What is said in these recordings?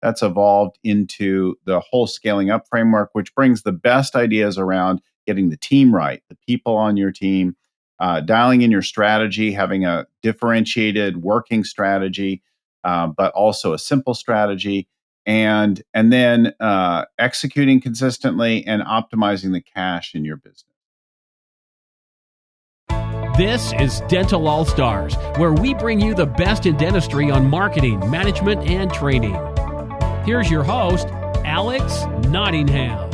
That's evolved into the whole scaling up framework, which brings the best ideas around getting the team right, the people on your team, dialing in your strategy, having a differentiated working strategy, but also a simple strategy, and then executing consistently and optimizing the cash in your business. This is Dental All Stars, where we bring you the best in dentistry on marketing, management, and training. Here's your host, Alex Nottingham.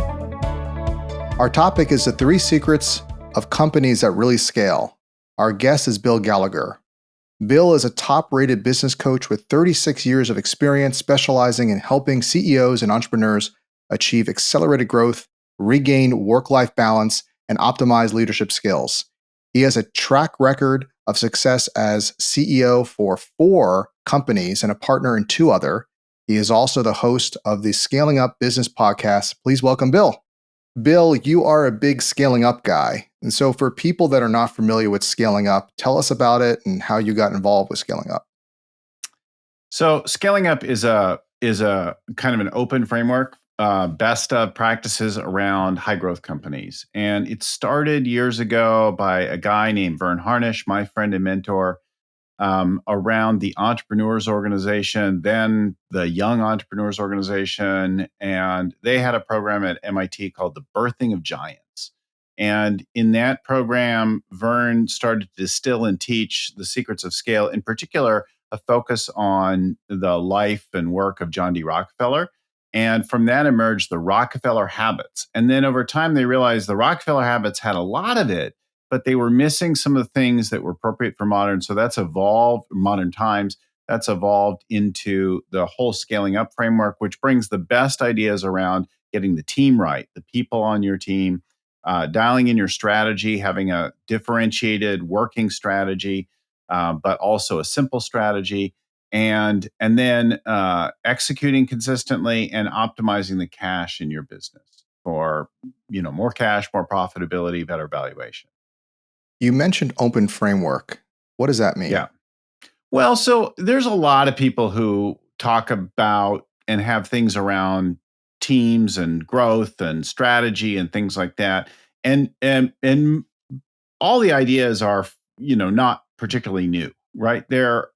Our topic is the 3 secrets of companies that really scale. Our guest is Bill Gallagher. Bill is a top-rated business coach with 36 years of experience specializing in helping CEOs and entrepreneurs achieve accelerated growth, regain work-life balance, and optimize leadership skills. He has a track record of success as CEO for 4 companies and a partner in 2 other. He is also the host of the Scaling Up Business podcast. Please welcome Bill. Bill, you are a big scaling up guy. And so for people that are not familiar with scaling up, tell us about it and how you got involved with scaling up. So scaling up is a kind of an open framework, best of practices around high growth companies. And it started years ago by a guy named Vern Harnish, my friend and mentor, around the Entrepreneurs Organization, then the Young Entrepreneurs Organization. And they had a program at MIT called the Birthing of Giants. And in that program, Vern started to distill and teach the secrets of scale, in particular, a focus on the life and work of John D. Rockefeller. And from that emerged the Rockefeller habits. And then over time, they realized the Rockefeller habits had a lot of it, but they were missing some of the things that were appropriate for modern. So that's evolved, modern times, that's evolved into the whole scaling up framework, which brings the best ideas around getting the team right, the people on your team, dialing in your strategy, having a differentiated working strategy, but also a simple strategy, and then executing consistently and optimizing the cash in your business for more cash, more profitability, better valuation. You mentioned open framework. What does that mean? Yeah. Well, so there's a lot of people who talk about and have things around teams and growth and strategy and things like that. And all the ideas are, not particularly new, right? They're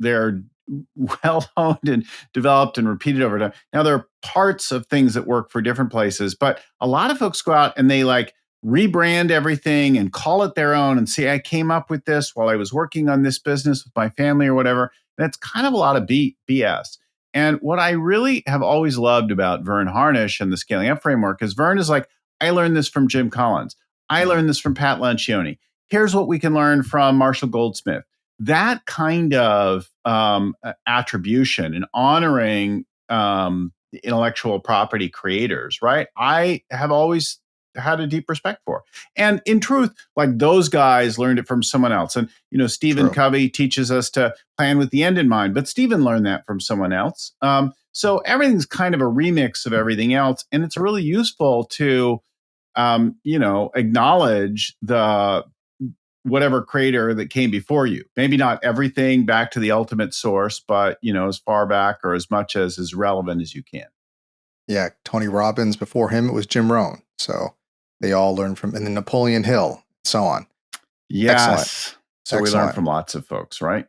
well honed and developed and repeated over time. Now there are parts of things that work for different places, but a lot of folks go out and they rebrand everything and call it their own and say, I came up with this while I was working on this business with my family or whatever. That's kind of a lot of BS. And what I really have always loved about Vern Harnish and the Scaling Up framework is Vern is like, I learned this from Jim Collins. I learned this from Pat Lencioni. Here's what we can learn from Marshall Goldsmith. That kind of attribution and honoring intellectual property creators, right? I have always had a deep respect for. And in truth, those guys learned it from someone else. And, Stephen Covey teaches us to plan with the end in mind, but Stephen learned that from someone else. So everything's kind of a remix of everything else. And it's really useful to, acknowledge the whatever creator that came before you. Maybe not everything back to the ultimate source, but, as far back or as much as is relevant as you can. Yeah. Tony Robbins, before him, it was Jim Rohn. So they all learned from, and then Napoleon Hill, and so on. Yes. Excellent. So we learn from lots of folks, right?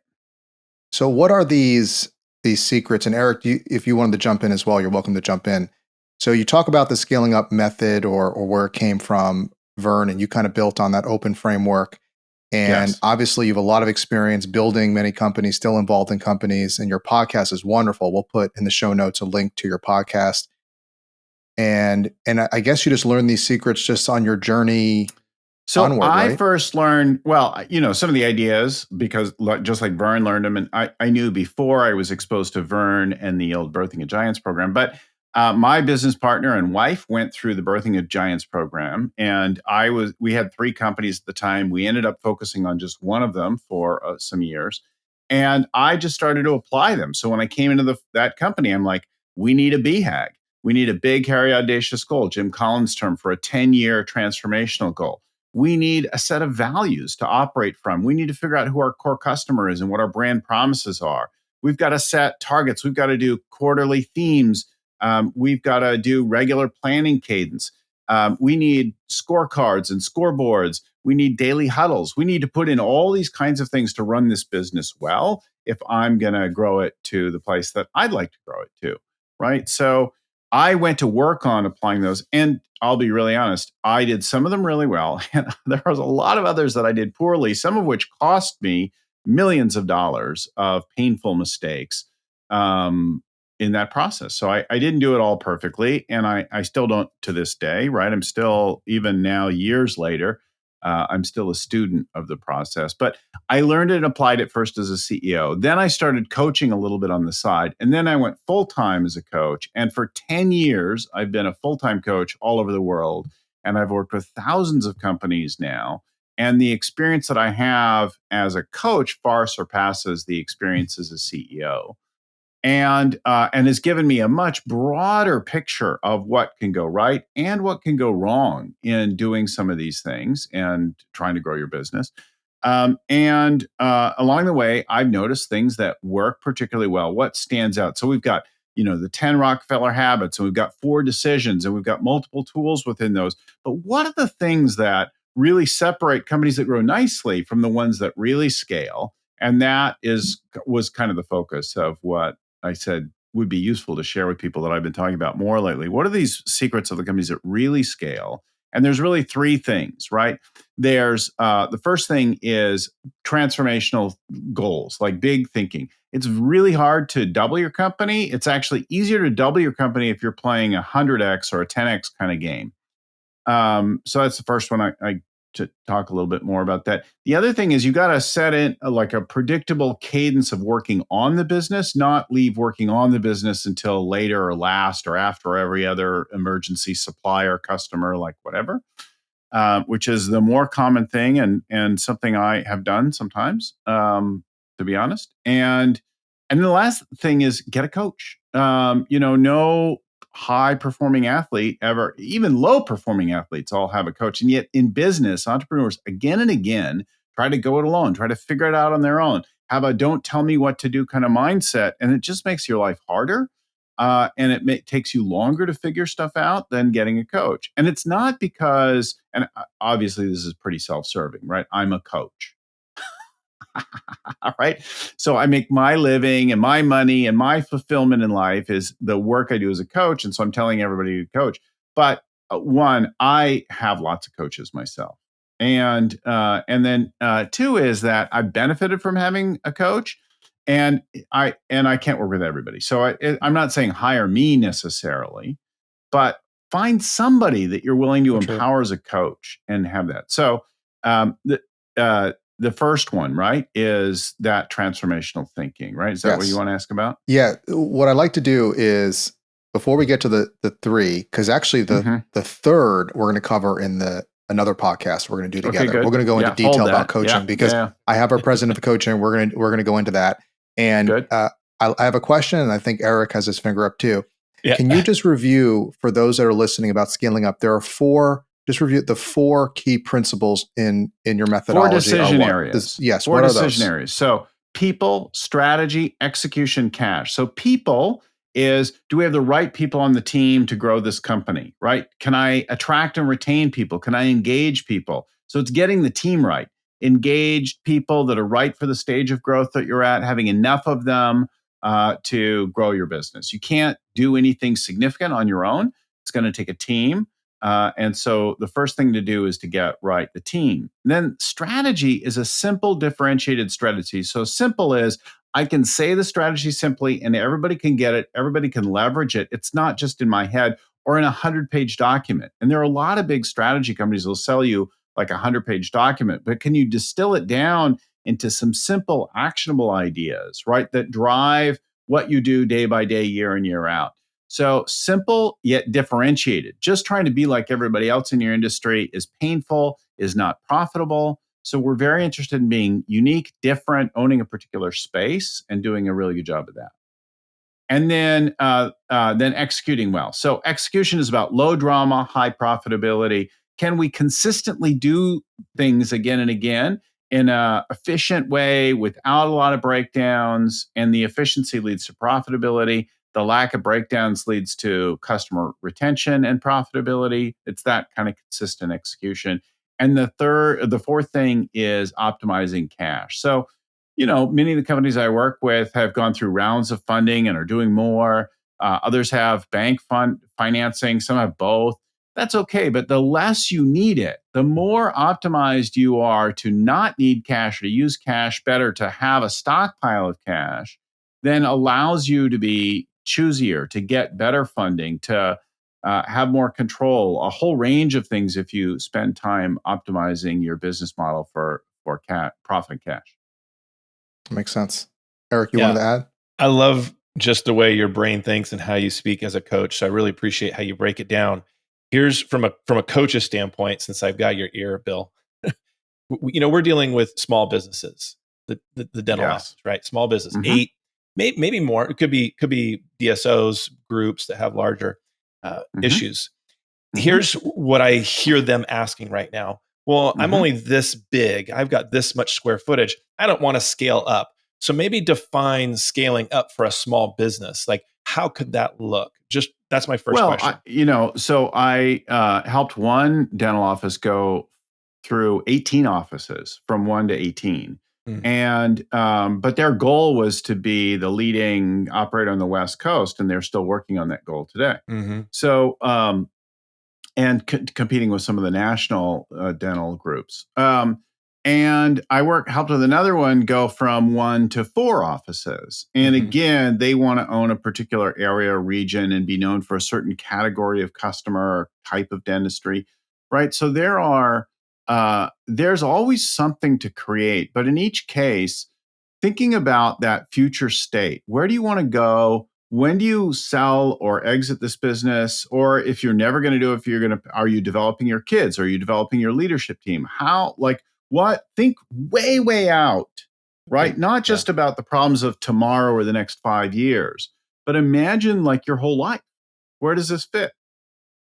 So what are these secrets? And Eric, if you wanted to jump in as well, you're welcome to jump in. So you talk about the scaling up method or where it came from, Vern, and you kind of built on that open framework. And Yes. Obviously you have a lot of experience building many companies, still involved in companies, and your podcast is wonderful. We'll put in the show notes a link to your podcast. And I guess you just learned these secrets just on your journey. So onward, I right? first learned, some of the ideas, because just like Vern learned them, and I knew before I was exposed to Vern and the old Birthing of Giants program. But my business partner and wife went through the Birthing of Giants program, and we had 3 companies at the time. We ended up focusing on just one of them for some years, and I just started to apply them. So when I came into that company, I'm like, we need a BHAG. We need a big, hairy, audacious goal, Jim Collins' term, for a 10-year transformational goal. We need a set of values to operate from. We need to figure out who our core customer is and what our brand promises are. We've got to set targets. We've got to do quarterly themes We've got to do regular planning cadence. We need scorecards and scoreboards. We need daily huddles. We need to put in all these kinds of things to run this business well if I'm going to grow it to the place that I'd like to grow it to. Right. So I went to work on applying those. And I'll be really honest, I did some of them really well. And there was a lot of others that I did poorly, some of which cost me millions of dollars of painful mistakes in that process. So I didn't do it all perfectly. And I still don't to this day, right? I'm still, even now, years later, I'm still a student of the process. But I learned it and applied it first as a CEO. Then I started coaching a little bit on the side. And then I went full time as a coach. And for 10 years, I've been a full time coach all over the world. And I've worked with thousands of companies now. And the experience that I have as a coach far surpasses the experience as a CEO. And has given me a much broader picture of what can go right and what can go wrong in doing some of these things and trying to grow your business. Along the way, I've noticed things that work particularly well. What stands out? So we've got, the 10 Rockefeller habits, and we've got 4 decisions, and we've got multiple tools within those. But what are the things that really separate companies that grow nicely from the ones that really scale? And that was kind of the focus of what I said would be useful to share with people that I've been talking about more lately. What are these secrets of the companies that really scale? And there's really 3 things, right? There's the first thing is transformational goals, like big thinking. It's really hard to double your company. It's actually easier to double your company if you're playing a 100x or a 10x kind of game. So that's the first one I to talk a little bit more about that. The other thing is you got to set in like a predictable cadence of working on the business, not leave working on the business until later or last or after every other emergency supplier, customer, like whatever, which is the more common thing and something I have done sometimes, to be honest. And then the last thing is get a coach. No high performing athlete ever, even low performing athletes all have a coach. And yet in business, entrepreneurs again and again try to go it alone, try to figure it out on their own, have a don't tell me what to do kind of mindset. And it just makes your life harder. And it takes you longer to figure stuff out than getting a coach. And it's not because, and obviously this is pretty self-serving, right? I'm a coach. All right. So I make my living and my money and my fulfillment in life is the work I do as a coach. And so I'm telling everybody to coach. But one, I have lots of coaches myself. And then 2 is that I benefited from having a coach, and I can't work with everybody. So I'm not saying hire me necessarily, but find somebody that you're willing to empower as a coach and have that. So the first one, right, is that transformational thinking, right? Is that what you want to ask about? Yeah. What I'd like to do is, before we get to the 3, because actually the third we're going to cover in another podcast we're going to do together. Okay, we're going to go into detail about coaching because I have our president of coaching. We're going to go into that. And I have a question, and I think Eric has his finger up too. Yeah. Can you just review, for those that are listening, about scaling up? There are 4. Just review the 4 key principles in your methodology. 4 decision areas. Yes. 4 what are decision those? areas. So people, strategy, execution, cash. So people is, do we have the right people on the team to grow this company, right? Can I attract and retain people? Can I engage people? So it's getting the team right. Engaged people that are right for the stage of growth that you're at, having enough of them to grow your business. You can't do anything significant on your own. It's going to take a team. And so the first thing to do is to get right the team. And then strategy is a simple differentiated strategy. So simple is I can say the strategy simply and everybody can get it. Everybody can leverage it. It's not just in my head or in a 100-page document. And there are a lot of big strategy companies that will sell you like a 100-page document, but can you distill it down into some simple actionable ideas, right? That drive what you do day by day, year in, year out. So simple yet differentiated. Just trying to be like everybody else in your industry is painful, is not profitable. So we're very interested in being unique, different, owning a particular space, and doing a really good job of that. And then executing well. So execution is about low drama, high profitability. Can we consistently do things again and again in an efficient way without a lot of breakdowns? And the efficiency leads to profitability. The lack of breakdowns leads to customer retention and profitability. It's that kind of consistent execution. And the fourth thing is optimizing cash. So, many of the companies I work with have gone through rounds of funding and are doing more. Others have bank financing. Some have both. That's okay. But the less you need it, the more optimized you are to not need cash or to use cash better, to have a stockpile of cash, then allows you to be choosier, to get better funding, to have more control, a whole range of things if you spend time optimizing your business model for profit and cash. Makes sense. Eric, you wanted Yeah. to add? I love just the way your brain thinks and how you speak as a coach. So I really appreciate how you break it down. Here's from a coach's standpoint, since I've got your ear, Bill. We're dealing with small businesses, the dental Yes. office, right? Small business, Mhm. 8, maybe more. It could be DSOs groups that have larger Mhm. issues. Mhm. Here's what I hear them asking right now. Well, I'm Mhm. only this big. I've got this much square footage. I don't want to scale up. So maybe define scaling up for a small business. Like, how could that look? Just that's my first Well, question. so I helped one dental office go through 18 offices, from 1 to 18. Mhm. And but their goal was to be the leading operator on the West Coast, and they're still working on that goal today. Mhm. So and competing with some of the national dental groups. And I helped with another one go from 1 to 4 offices. And Mhm. again, they want to own a particular area or region and be known for a certain category of customer or type of dentistry, right? So there's always something to create, but in each case, thinking about that future state, where do you want to go? When do you sell or exit this business? Or if you're never going to do it, are you developing your kids? Are you developing your leadership team? Think way, way out, right? Not Yeah. just about the problems of tomorrow or the next 5 years, but imagine like your whole life. Where does this fit?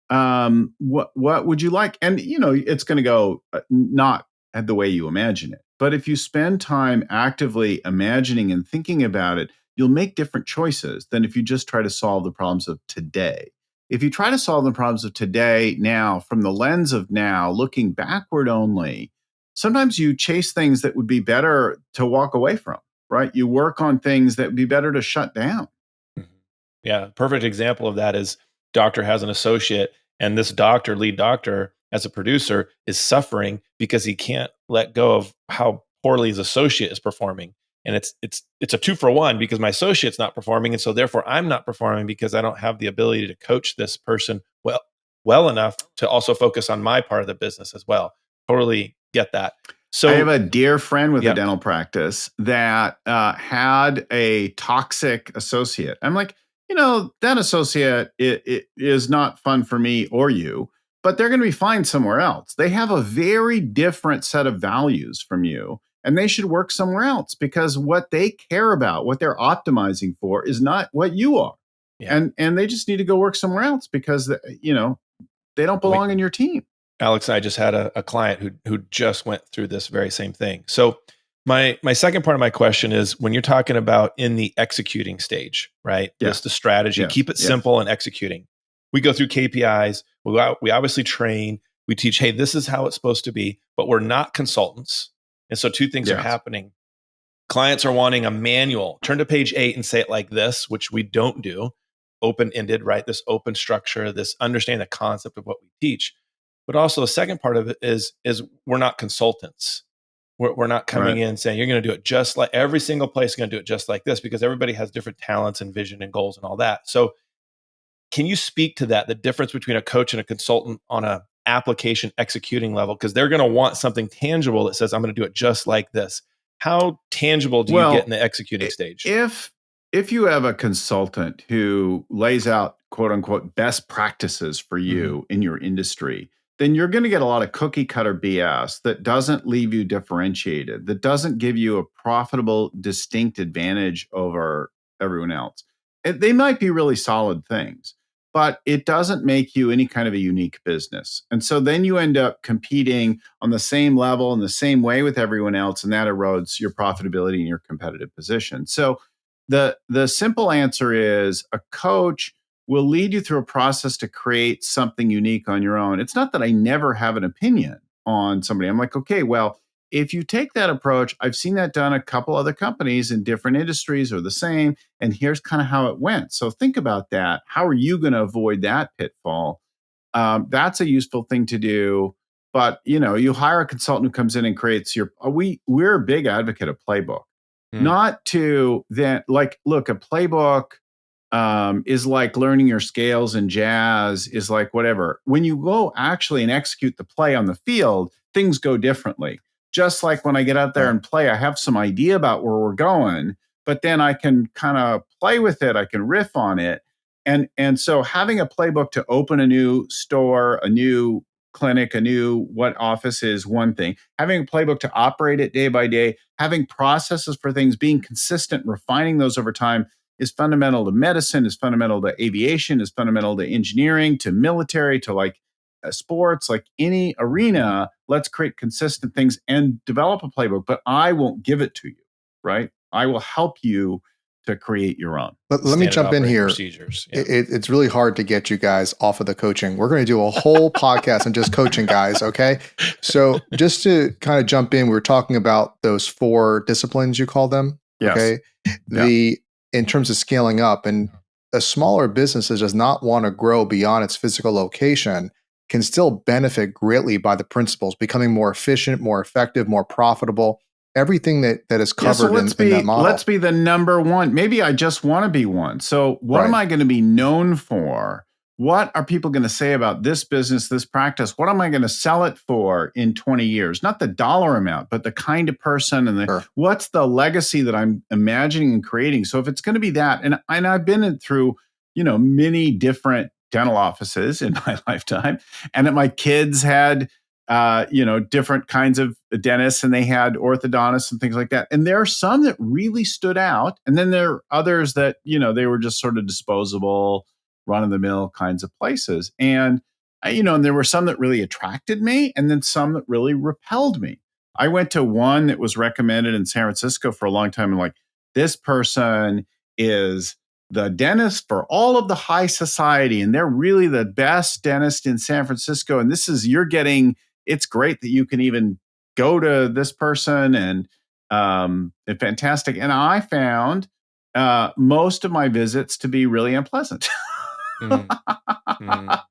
What would you like? And it's going to go not the way you imagine it, but if you spend time actively imagining and thinking about it, you'll make different choices than if you just try to solve the problems of today. If you try to solve the problems of today now from the lens of now, looking backward only, sometimes you chase things that would be better to walk away from, right? You work on things that would be better to shut down. Mhm. Yeah, perfect example of that is doctor has an associate, and this lead doctor, as a producer, is suffering because he can't let go of how poorly his associate is performing. And it's a 2-for-1 because my associate's not performing, and so therefore I'm not performing because I don't have the ability to coach this person well enough to also focus on my part of the business as well. Totally get that. I have So a dear friend with a yeah, dental practice that had a toxic associate. I'm like, that associate it is not fun for me or you, but they're going to be fine somewhere else. They have a very different set of values from you, and they should work somewhere else because what they care about, what they're optimizing for, is not what you are, yeah. and they just need to go work somewhere else because they don't We, belong in your team. Alex and I just had a client who just went through this very same thing. So my second part of my question is when you're talking about in the executing stage, right? Yeah. The strategy, Yes. keep it Yes. simple and executing. We go through KPIs. We obviously train. We teach, hey, this is how it's supposed to be, but we're not consultants. And so two things are Yes. happening. Clients are wanting a manual. Turn to page 8 and say it like this, which we don't do. Open-ended, right? This open structure, this understanding the concept of what we teach. But also the second part of it is we're not consultants. We're not coming Right. in saying you're going to do it just like every single place is going to do it just like this because everybody has different talents and vision and goals and all that. So can you speak to that, the difference between a coach and a consultant on a application executing level? Because they're going to want something tangible that says, I'm going to do it just like this. How tangible do you get in Well, the executing stage? if you have a consultant who lays out quote unquote best practices for Mhm. you in your industry, then you're going to get a lot of cookie cutter BS that doesn't leave you differentiated, that doesn't give you a profitable, distinct advantage over everyone else. They might be really solid things, but it doesn't make you any kind of a unique business. And so then you end up competing on the same level in the same way with everyone else, and that erodes your profitability and your competitive position. So the simple answer is a coach will lead you through a process to create something unique on your own. It's not that I never have an opinion on somebody. I'm like, okay, well, if you take that approach, I've seen that done a couple other companies in different industries or the same, and here's kind of how it went. So think about that. How are you going to avoid that pitfall? That's a useful thing to do. But you hire a consultant who comes in and creates your. We're a big advocate of playbook, Mm. not to then like look a playbook is like learning your scales in jazz is like whatever. When you go actually and execute the play on the field, things go differently. Just like when I get out there Right. and play, I have some idea about where we're going, but then I can kind of play with it. I can riff on it. And so having a playbook to open a new store, a new clinic, a new what office is one thing. Having a playbook to operate it day by day, having processes for things, being consistent, refining those over time is fundamental to medicine, is fundamental to aviation, is fundamental to engineering, to military, to like sports, like any arena. Let's create consistent things and develop a playbook, but I won't give it to you, right? I will help you to create your own. Let me Standard jump in operating here. procedures. Yeah. It's really hard to get you guys off of the coaching. We're going to do a whole podcast on just coaching, guys. Okay. So just to kind of jump in, we were talking about those 4 disciplines, you call them. Yes. Okay. Yeah. In terms of scaling up, and a smaller business that does not want to grow beyond its physical location can still benefit greatly by the principles, becoming more efficient, more effective, more profitable. Everything that is covered in that model. Let's be the number one. Maybe I just want to be one. So what am Right. I going to be known for? What are people going to say about this business, this practice? What am I going to sell it for in 20 years? Not the dollar amount, but the kind of person and Sure. what's the legacy that I'm imagining and creating. So if it's going to be that, and I've been through, many different dental offices in my lifetime, and that my kids had different kinds of dentists, and they had orthodontists and things like that. And there are some that really stood out. And then there are others that, they were just sort of disposable, run of the mill kinds of places. And, and there were some that really attracted me and then some that really repelled me. I went to one that was recommended in San Francisco for a long time. And like, this person is the dentist for all of the high society. And they're really the best dentist in San Francisco. And it's great that you can even go to this person and fantastic. And I found most of my visits to be really unpleasant,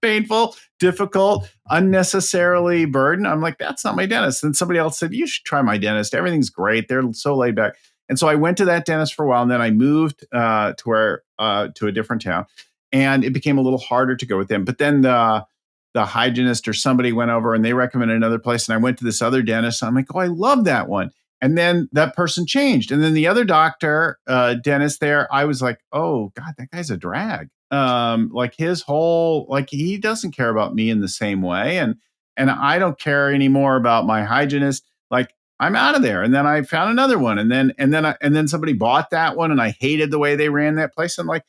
painful, difficult, unnecessarily burdened. I'm like, that's not my dentist. Then somebody else said, you should try my dentist. Everything's great. They're so laid back. And so I went to that dentist for a while, and then I moved to a different town, and it became a little harder to go with them. But then the hygienist or somebody went over and they recommended another place. And I went to this other dentist. And I'm like, oh, I love that one. And then that person changed. And then the other doctor, dentist there, I was like, oh God, that guy's a drag. Like his whole, like he doesn't care about me in the same way. And I don't care anymore about my hygienist. Like I'm out of there. And then I found another one. And then somebody bought that one, and I hated the way they ran that place. I'm like,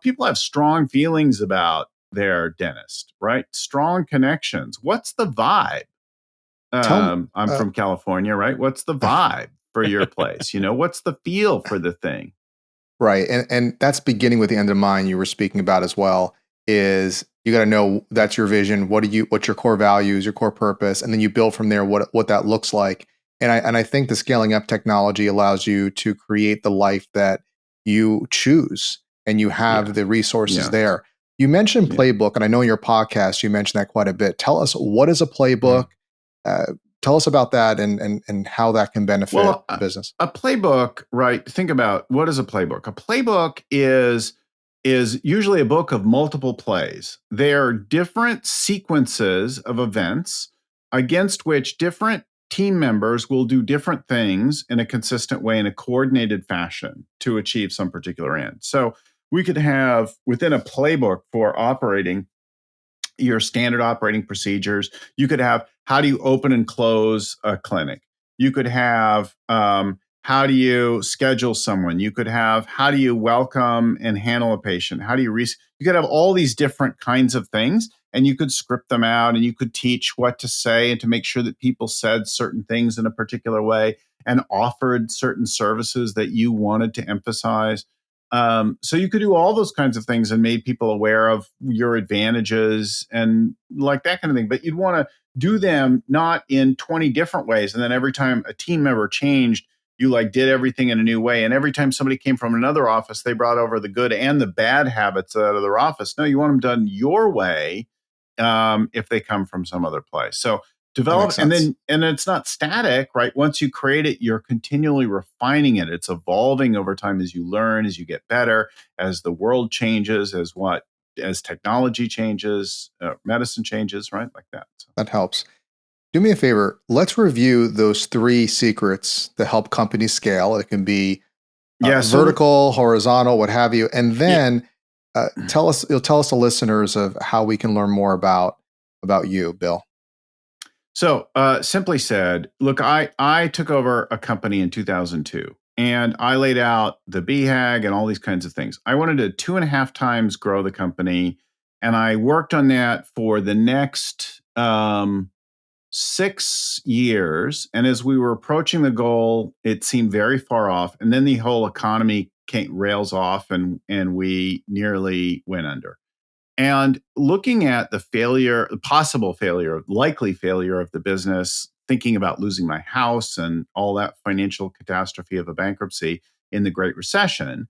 people have strong feelings about their dentist, right? Strong connections. What's the vibe? I'm from California, right? What's the vibe for your place? What's the feel for the thing? Right. And that's beginning with the end in mind you were speaking about as well, is you got to know that's your vision. What's your core values, your core purpose, and then you build from there what that looks like. And I think the scaling up technology allows you to create the life that you choose, and you have the resources there. You mentioned playbook, and I know in your podcast you mentioned that quite a bit. Tell us, what is a playbook? Tell us about that and how that can benefit the business. A playbook, right? Think about, what is a playbook? A playbook is usually a book of multiple plays. They're different sequences of events against which different team members will do different things in a consistent way, in a coordinated fashion, to achieve some particular end. So we could have within a playbook for operating your standard operating procedures. You could have, how do you open and close a clinic? You could have, how do you schedule someone? You could have, how do you welcome and handle a patient? How do you you could have all these different kinds of things, and you could script them out, and you could teach what to say and to make sure that people said certain things in a particular way and offered certain services that you wanted to emphasize. So you could do all those kinds of things and made people aware of your advantages and like that kind of thing. But you'd want to do them not in 20 different ways. And then every time a team member changed, you like did everything in a new way. And every time somebody came from another office, they brought over the good and the bad habits out of their office. No, you want them done your way if they come from some other place. So That develop, makes sense. and it's not static, right? Once you create it, you're continually refining it. It's evolving over time as you learn, as you get better, as the world changes, as technology changes, medicine changes, right? Like that. So. That helps. Do me a favor. Let's review those 3 secrets that help companies scale. It can be Yeah. vertical, horizontal, what have you. And Yeah. then you'll tell us the listeners of how we can learn more about you, Bill. So, simply said, look, I took over a company in 2002, and I laid out the BHAG and all these kinds of things. I wanted to 2.5 times grow the company, and I worked on that for the next 6 years. And as we were approaching the goal, it seemed very far off. And then the whole economy came rails off, and we nearly went under. And looking at the failure, the possible failure, likely failure of the business, thinking about losing my house and all that financial catastrophe of a bankruptcy in the Great Recession,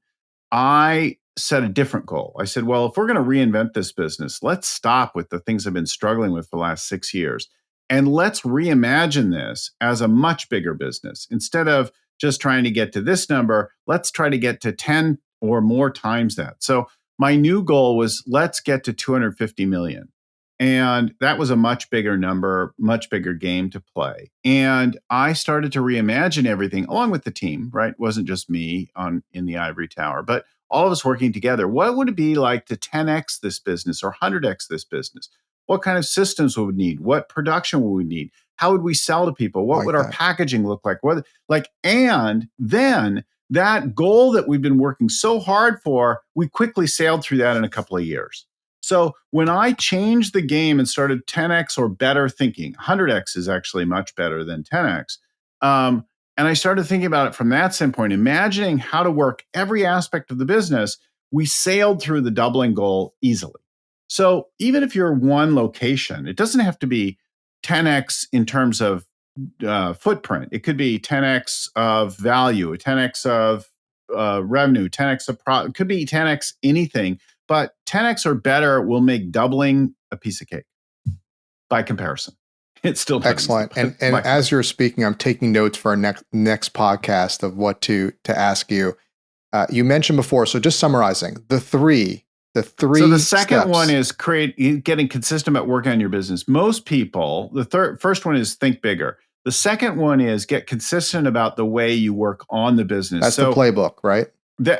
I set a different goal. I said, well, if we're going to reinvent this business, let's stop with the things I've been struggling with for the last 6 years. And let's reimagine this as a much bigger business. Instead of just trying to get to this number, let's try to get to 10 or more times that. So my new goal was let's get to 250 million. And that was a much bigger number, much bigger game to play. And I started to reimagine everything along with the team, right? It wasn't just me in the ivory tower, but all of us working together. What would it be like to 10x this business or 100x this business? What kind of systems would we need? What production would we need? How would we sell to people? What Like would our that. packaging look like? And then that goal that we've been working so hard for, we quickly sailed through that in a couple of years. So when I changed the game and started 10x or better thinking, 100x is actually much better than 10x. And I started thinking about it from that standpoint, imagining how to work every aspect of the business, we sailed through the doubling goal easily. So even if you're one location, it doesn't have to be 10x in terms of footprint. It could be 10x of value, 10x of revenue, 10x of it could be 10x anything, but 10x or better will make doubling a piece of cake by comparison. It's still not Excellent. easy, And by as you're speaking, I'm taking notes for our next podcast of what to ask you. You mentioned before, so just summarizing the three. So the second steps. one is getting consistent about working on your business. Most people, first one is think bigger. The second one is get consistent about the way you work on the business. That's the playbook, right?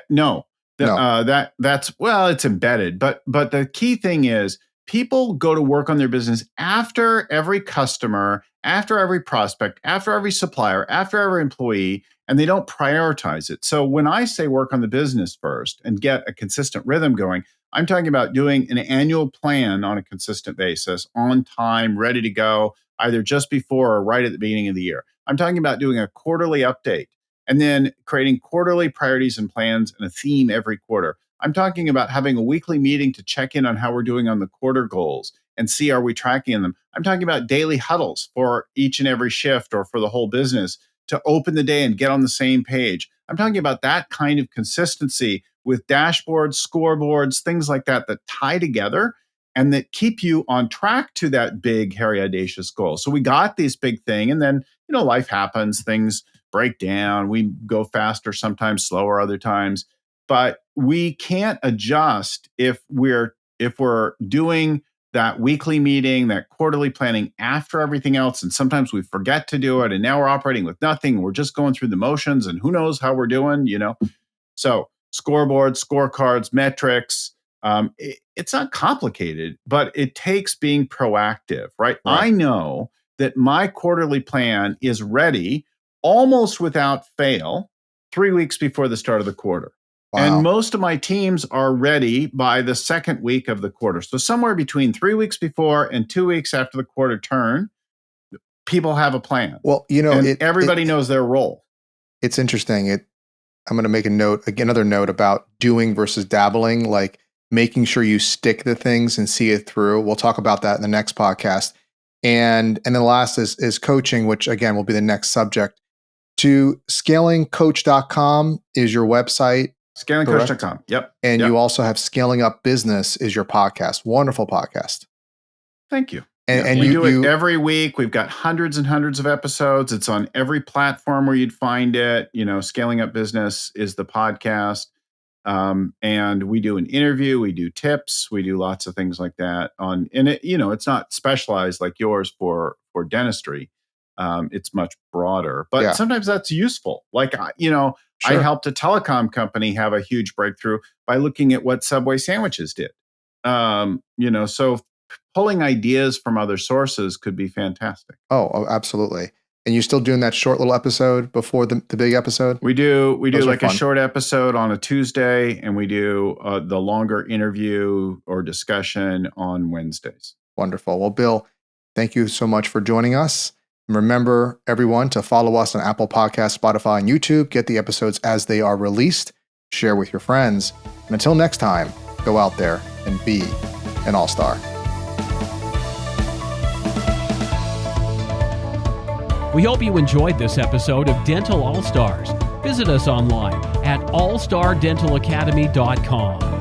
No. No. That's well, it's embedded, but the key thing is people go to work on their business after every customer, after every prospect, after every supplier, after every employee, and they don't prioritize it. So when I say work on the business first and get a consistent rhythm going, I'm talking about doing an annual plan on a consistent basis, on time, ready to go, either just before or right at the beginning of the year. I'm talking about doing a quarterly update and then creating quarterly priorities and plans and a theme every quarter. I'm talking about having a weekly meeting to check in on how we're doing on the quarter goals and see are we tracking in them. I'm talking about daily huddles for each and every shift or for the whole business to open the day and get on the same page. I'm talking about that kind of consistency with dashboards, scoreboards, things like that that tie together and that keep you on track to that big, hairy, audacious goal. So we got this big thing, and then life happens, things break down, we go faster, sometimes slower, other times. But we can't adjust if we're doing that weekly meeting, that quarterly planning after everything else. And sometimes we forget to do it. And now we're operating with nothing. We're just going through the motions and who knows how we're doing, So scoreboards, scorecards, metrics. It's not complicated, but it takes being proactive, right? Right. I know that my quarterly plan is ready almost without fail 3 weeks before the start of the quarter. Wow. And most of my teams are ready by the second week of the quarter. So somewhere between 3 weeks before and 2 weeks after the quarter turn, people have a plan. Well, and everybody knows their role. It's interesting. I'm going to make another note about doing versus dabbling, like making sure you stick to things and see it through. We'll talk about that in the next podcast. And then the last is coaching, which again will be the next subject. To scalingcoach.com is your website. Scalingcoach.com. Yep. And you also have Scaling Up Business is your podcast. Wonderful podcast. Thank you. And we do it every week. We've got hundreds and hundreds of episodes. It's on every platform where you'd find it. Scaling Up Business is the podcast. And we do an interview, we do tips, we do lots of things like that it's not specialized like yours for dentistry. It's much broader, but sometimes that's useful. Like, Sure. I helped a telecom company have a huge breakthrough by looking at what Subway sandwiches did. So pulling ideas from other sources could be fantastic. Oh, absolutely. And you're still doing that short little episode before the big episode? We do like a short episode on a Tuesday, and we do the longer interview or discussion on Wednesdays. Wonderful. Well, Bill, thank you so much for joining us. And remember, everyone, to follow us on Apple Podcasts, Spotify, and YouTube. Get the episodes as they are released. Share with your friends. And until next time, go out there and be an all-star. We hope you enjoyed this episode of Dental All Stars. Visit us online at allstardentalacademy.com.